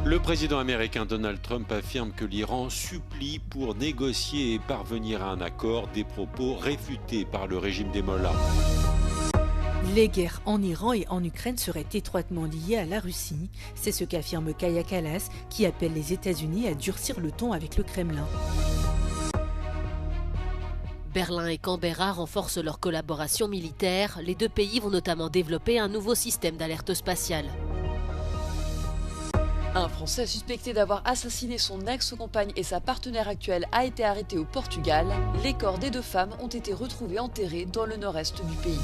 Le président américain Donald Trump affirme que l'Iran supplie pour négocier et parvenir à un accord, des propos réfutés par le régime des mollahs. Les guerres en Iran et en Ukraine seraient étroitement liées à la Russie. C'est ce qu'affirme Kaja Kallas, qui appelle les États-Unis à durcir le ton avec le Kremlin. Berlin et Canberra renforcent leur collaboration militaire. Les deux pays vont notamment développer un nouveau système d'alerte spatiale. Un Français suspecté d'avoir assassiné son ex-compagne et sa partenaire actuelle a été arrêté au Portugal. Les corps des deux femmes ont été retrouvés enterrés dans le nord-est du pays.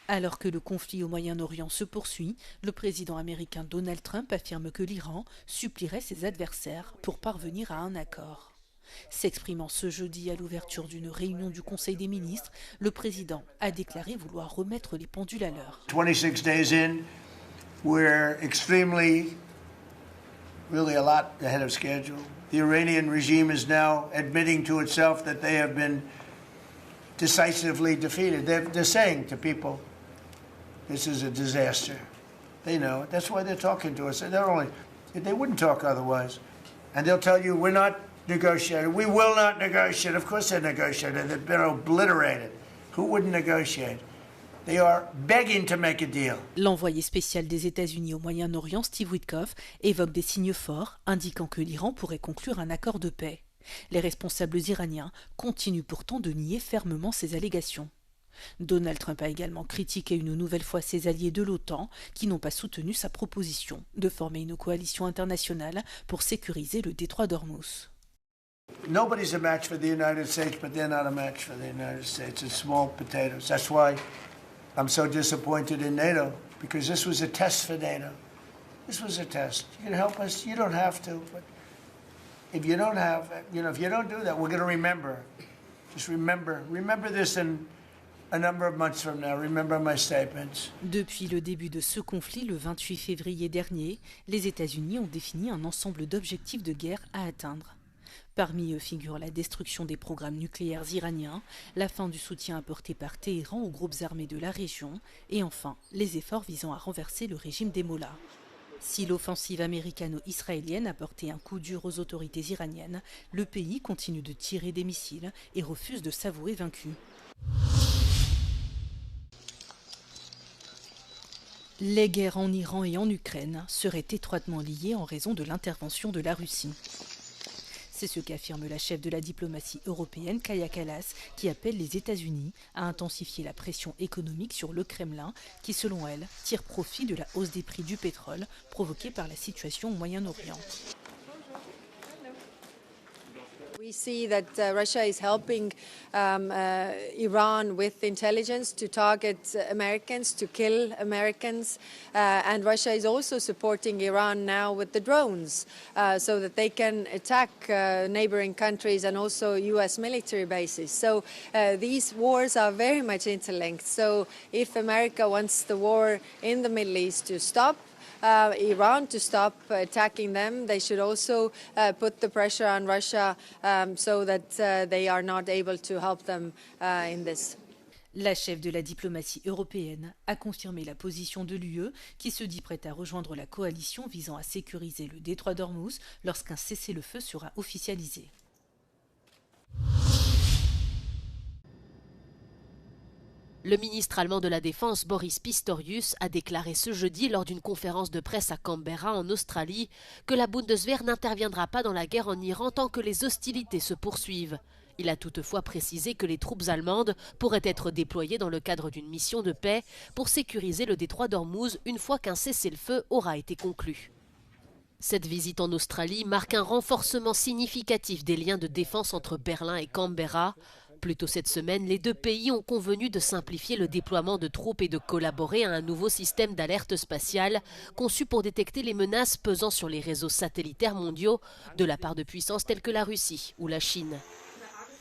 Alors que le conflit au Moyen-Orient se poursuit, le président américain Donald Trump affirme que l'Iran supplierait ses adversaires pour parvenir à un accord. S'exprimant ce jeudi à l'ouverture d'une réunion du Conseil des ministres, le président a déclaré vouloir remettre les pendules à l'heure. 26 days in, we're really a lot ahead of schedule. The Iranian regime is now admitting to itself that they have been decisively defeated. They're saying to people, this is a disaster. They know it. That's why they're talking to us. They wouldn't talk otherwise. And they'll tell you, we're not negotiating. We will not negotiate. Of course they're negotiating. They've been obliterated. Who wouldn't negotiate? They are begging to make a deal. L'envoyé spécial des États-Unis au Moyen-Orient, Steve Witkoff, évoque des signes forts indiquant que l'Iran pourrait conclure un accord de paix. Les responsables iraniens continuent pourtant de nier fermement ces allégations. Donald Trump a également critiqué une nouvelle fois ses alliés de l'OTAN qui n'ont pas soutenu sa proposition de former une coalition internationale pour sécuriser le détroit d'Ormuz. Nobody's a match for the United States, but they're not a match for the United States. It's small potatoes. That's why I'm so disappointed in NATO, because this was a test for NATO. This was a test. You can help us. You don't have to, but if you don't if you don't do that, we're going to remember. Just remember this in a number of months from now. Remember my statements. Depuis le début de ce conflit, le 28 février dernier, les États-Unis ont défini un ensemble d'objectifs de guerre à atteindre. Parmi eux figure la destruction des programmes nucléaires iraniens, la fin du soutien apporté par Téhéran aux groupes armés de la région et enfin les efforts visant à renverser le régime des mollahs. Si l'offensive américano-israélienne a porté un coup dur aux autorités iraniennes, le pays continue de tirer des missiles et refuse de s'avouer vaincu. Les guerres en Iran et en Ukraine seraient étroitement liées en raison de l'intervention de la Russie. C'est ce qu'affirme la chef de la diplomatie européenne, Kaja Kallas, qui appelle les États-Unis à intensifier la pression économique sur le Kremlin, qui, selon elle, tire profit de la hausse des prix du pétrole provoquée par la situation au Moyen-Orient. We see that Russia is helping Iran with intelligence to target Americans, to kill Americans, and Russia is also supporting Iran now with the drones so that they can attack neighboring countries and also US military bases. So these wars are very much interlinked. So if America wants the war in the Middle East to stop, Iran to stop attacking them, they should also put the pressure on Russia so that they are not able to help them in this. La chef de la diplomatie européenne a confirmé la position de l'UE qui se dit prête à rejoindre la coalition visant à sécuriser le détroit d'Ormuz lorsqu'un cessez-le-feu sera officialisé. Le ministre allemand de la Défense, Boris Pistorius, a déclaré ce jeudi lors d'une conférence de presse à Canberra, en Australie, que la Bundeswehr n'interviendra pas dans la guerre en Iran tant que les hostilités se poursuivent. Il a toutefois précisé que les troupes allemandes pourraient être déployées dans le cadre d'une mission de paix pour sécuriser le détroit d'Ormuz une fois qu'un cessez-le-feu aura été conclu. Cette visite en Australie marque un renforcement significatif des liens de défense entre Berlin et Canberra. Plus tôt cette semaine, les deux pays ont convenu de simplifier le déploiement de troupes et de collaborer à un nouveau système d'alerte spatiale conçu pour détecter les menaces pesant sur les réseaux satellitaires mondiaux de la part de puissances telles que la Russie ou la Chine.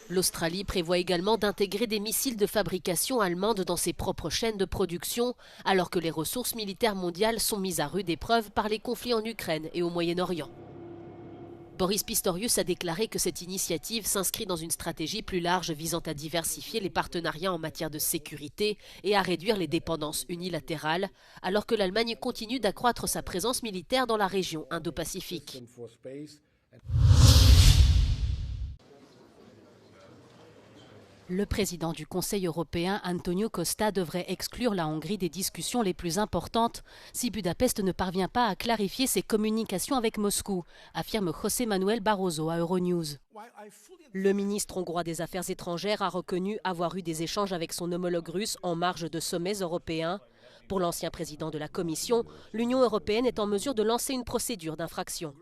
L'Australie prévoit également d'intégrer des missiles de fabrication allemande dans ses propres chaînes de production, alors que les ressources militaires mondiales sont mises à rude épreuve par les conflits en Ukraine et au Moyen-Orient. Boris Pistorius a déclaré que cette initiative s'inscrit dans une stratégie plus large visant à diversifier les partenariats en matière de sécurité et à réduire les dépendances unilatérales, alors que l'Allemagne continue d'accroître sa présence militaire dans la région Indo-Pacifique. Le président du Conseil européen, Antonio Costa, devrait exclure la Hongrie des discussions les plus importantes si Budapest ne parvient pas à clarifier ses communications avec Moscou, affirme José Manuel Barroso à Euronews. Le ministre hongrois des Affaires étrangères a reconnu avoir eu des échanges avec son homologue russe en marge de sommets européens. Pour l'ancien président de la Commission, l'Union européenne est en mesure de lancer une procédure d'infraction.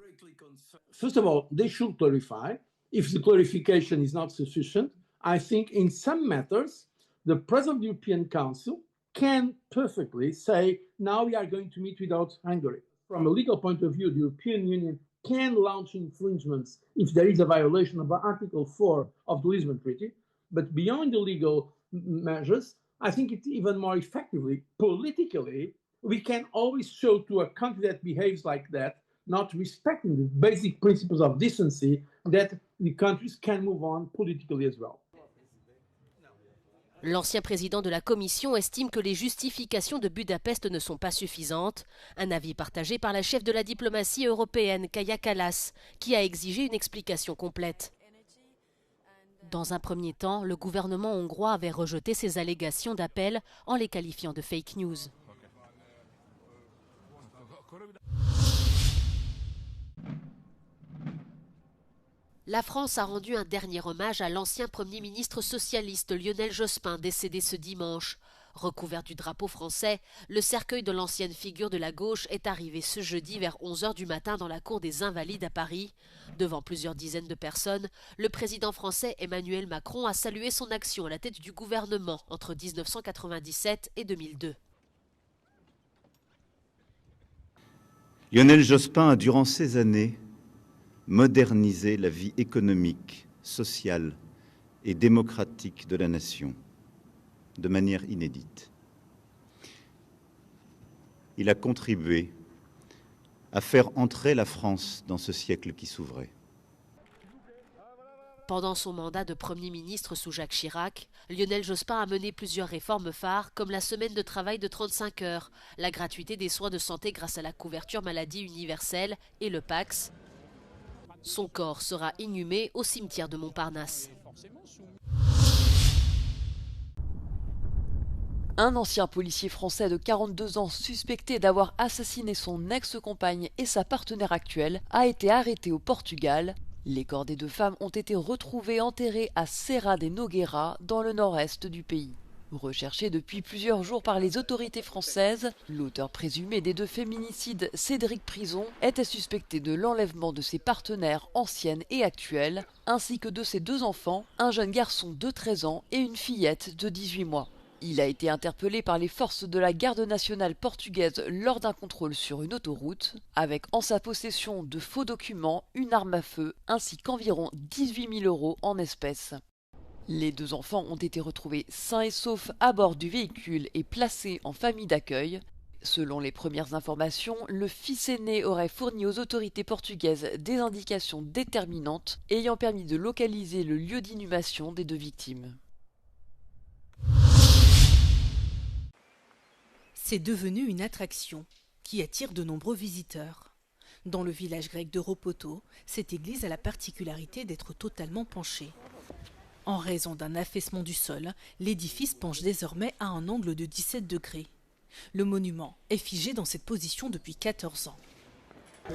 First of all, they should clarify. If the clarification is not sufficient, I think in some matters, the President of the European Council can perfectly say, now we are going to meet without Hungary. From a legal point of view, the European Union can launch infringements if there is a violation of Article 4 of the Lisbon Treaty. But beyond the legal measures, I think it's even more effectively, politically, we can always show to a country that behaves like that, not respecting the basic principles of decency, that the countries can move on politically as well. L'ancien président de la Commission estime que les justifications de Budapest ne sont pas suffisantes, un avis partagé par la chef de la diplomatie européenne, Kaja Kallas, qui a exigé une explication complète. Dans un premier temps, le gouvernement hongrois avait rejeté ces allégations d'appel en les qualifiant de fake news. La France a rendu un dernier hommage à l'ancien Premier ministre socialiste Lionel Jospin, décédé ce dimanche. Recouvert du drapeau français, le cercueil de l'ancienne figure de la gauche est arrivé ce jeudi vers 11h du matin dans la cour des Invalides à Paris. Devant plusieurs dizaines de personnes, le président français Emmanuel Macron a salué son action à la tête du gouvernement entre 1997 et 2002. Lionel Jospin a, durant ces années, moderniser la vie économique, sociale et démocratique de la nation de manière inédite. Il a contribué à faire entrer la France dans ce siècle qui s'ouvrait. Pendant son mandat de Premier ministre sous Jacques Chirac, Lionel Jospin a mené plusieurs réformes phares comme la semaine de travail de 35 heures, la gratuité des soins de santé grâce à la couverture maladie universelle et le PAX. Son corps sera inhumé au cimetière de Montparnasse. Un ancien policier français de 42 ans suspecté d'avoir assassiné son ex-compagne et sa partenaire actuelle a été arrêté au Portugal. Les corps des deux femmes ont été retrouvés enterrés à Serra de Nogueira, dans le nord-est du pays. Recherché depuis plusieurs jours par les autorités françaises, l'auteur présumé des deux féminicides, Cédric Prison, était suspecté de l'enlèvement de ses partenaires anciennes et actuelles, ainsi que de ses deux enfants, un jeune garçon de 13 ans et une fillette de 18 mois. Il a été interpellé par les forces de la garde nationale portugaise lors d'un contrôle sur une autoroute, avec en sa possession de faux documents, une arme à feu, ainsi qu'environ 18 000 € en espèces. Les deux enfants ont été retrouvés sains et saufs à bord du véhicule et placés en famille d'accueil. Selon les premières informations, le fils aîné aurait fourni aux autorités portugaises des indications déterminantes ayant permis de localiser le lieu d'inhumation des deux victimes. C'est devenu une attraction qui attire de nombreux visiteurs. Dans le village grec de Ropoto, cette église a la particularité d'être totalement penchée. En raison d'un affaissement du sol, l'édifice penche désormais à un angle de 17 degrés. Le monument est figé dans cette position depuis 14 ans.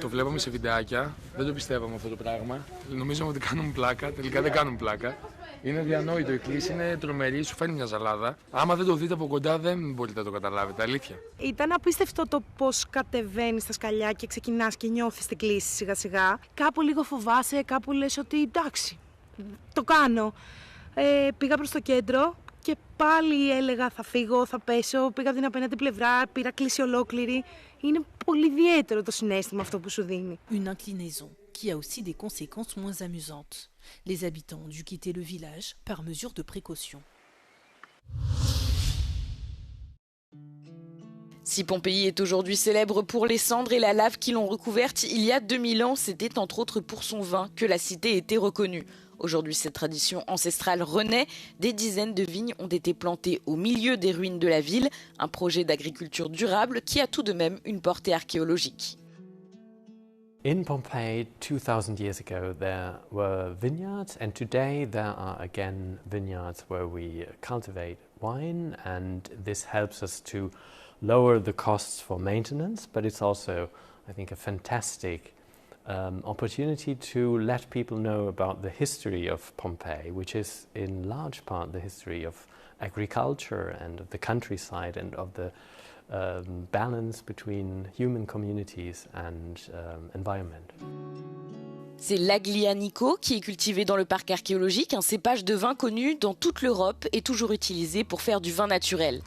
Το βλέπαμε σε βιντεάκια, δεν το πιστεύαμε αυτό το πράγμα. Νομίζαμε ότι κάνουν πλάκα, τελικά δεν κάνουν πλάκα. Είναι αδιανόητο, η εκκλήσια είναι τρομερή, σου φαίνει μια ζαλάδα. Άμα δεν το δείτε από κοντά δεν μπορείτε να το καταλάβετε, αλήθεια. Ήταν απίστευτο το πώς κατεβαίνεις στα σκαλιά και ξεκινάς και νιώθεις την κλίση σιγά σιγά. Κάπου λίγο φοβάσαι, κάπου λες ότι εντάξει, το κάνω. Πήγα προς το κέντρο και πάλι έλεγα θα φύγω, θα πέσω, πήγα από την απέναντι πλευρά, πήρα κλίση ολόκληρη. Είναι πολύ ιδιαίτερο το συναίσθημα αυτό που σου δίνει. Une inclinaison qui a aussi des conséquences moins amusantes. Les habitants ont dû quitter le village par mesure de précaution. Si Pompéi est aujourd'hui célèbre pour les cendres et la lave qui l'ont recouverte, il y a 2000 ans, c'était entre autres pour son vin que la cité était reconnue. Aujourd'hui, cette tradition ancestrale renaît. Des dizaines de vignes ont été plantées au milieu des ruines de la ville, un projet d'agriculture durable qui a tout de même une portée archéologique. In Pompeii, 2000 years ago, there were vineyards, and today there are again vineyards where we cultivate wine, and this helps us to lower the costs for maintenance, but it's also, I think, a fantastic opportunity to let people know about the history of Pompeii, which is in large part the history of agriculture and of the countryside and of the balance between human communities and environment. C'est l'Aglianico qui est cultivé dans le parc archéologique, un cépage de vin connu dans toute l'Europe et toujours utilisé pour faire du vin naturel.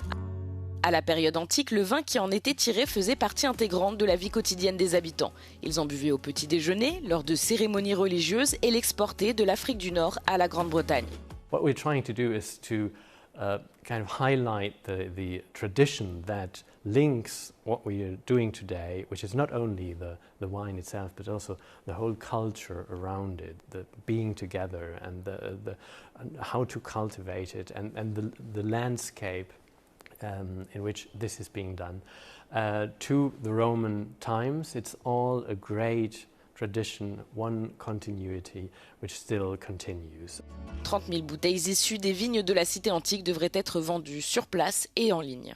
À la période antique, le vin qui en était tiré faisait partie intégrante de la vie quotidienne des habitants. Ils en buvaient au petit déjeuner, lors de cérémonies religieuses et l'exportaient de l'Afrique du Nord à la Grande-Bretagne. What we're trying to do is to kind of highlight the tradition that links what we are doing today, which is not only the wine itself, but also the whole culture around it, the being together and the how to cultivate it and the landscape in which this is being done. To the Roman times, it's all a great tradition, one continuity, which still continues. 30 000 bouteilles issues des vignes de la cité antique devraient être vendues sur place et en ligne.